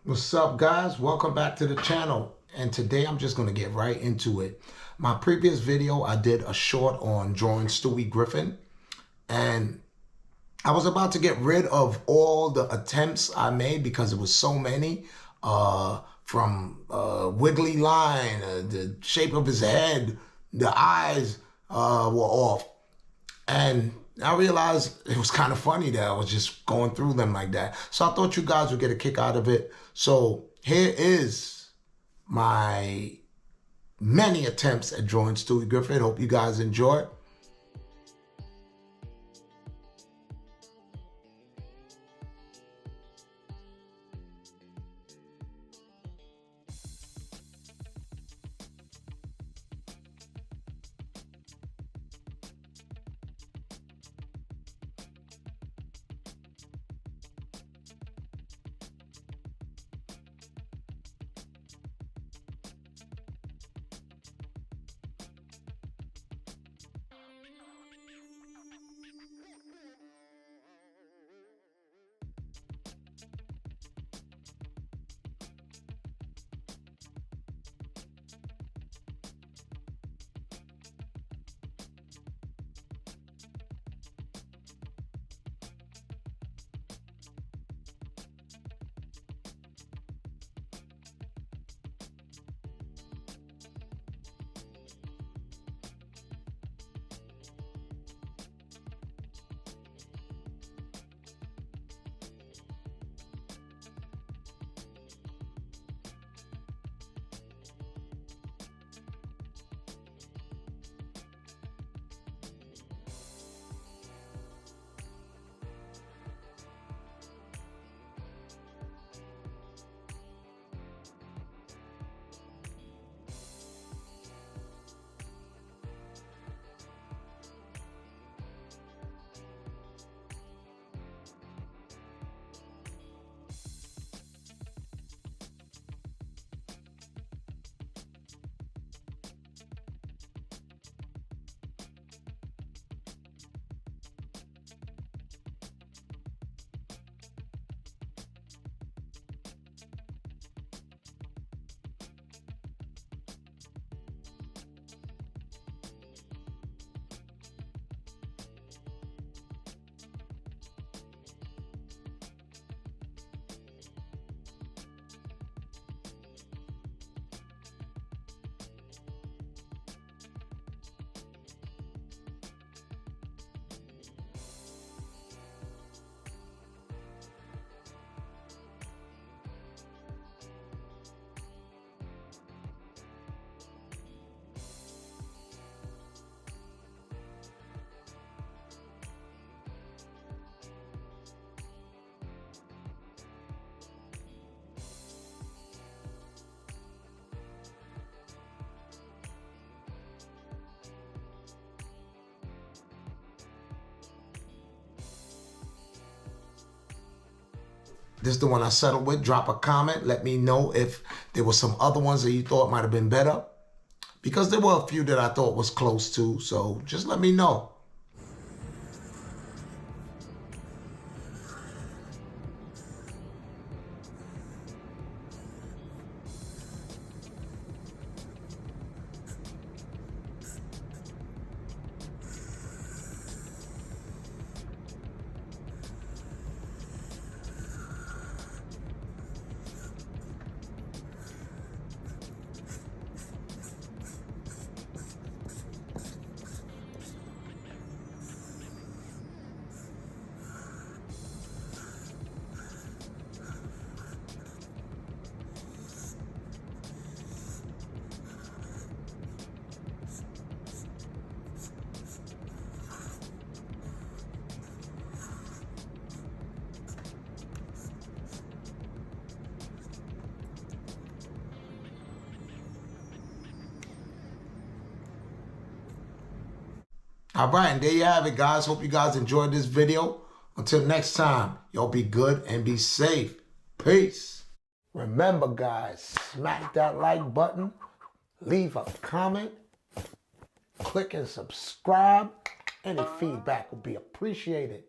What's up, guys? Welcome back to the channel. And today I'm just going to get right into it. My previous video, I did a short on drawing Stewie Griffin. And I was about to get rid of all the attempts I made because it was so many. From wiggly line, the shape of his head, the eyes were off. And I realized it was kind of funny that I was just going through them like that. So I thought you guys would get a kick out of it. So here is my many attempts at drawing Stewie Griffin. Hope you guys enjoy it. This is the one I settled with. Drop a comment. Let me know if there were some other ones that you thought might have been better. Because there were a few that I thought was close to. So just let me know. All right, and there you have it, guys. Hope you guys enjoyed this video. Until next time, y'all be good and be safe. Peace. Remember, guys, smack that like button, leave a comment, click and subscribe. Any feedback will be appreciated.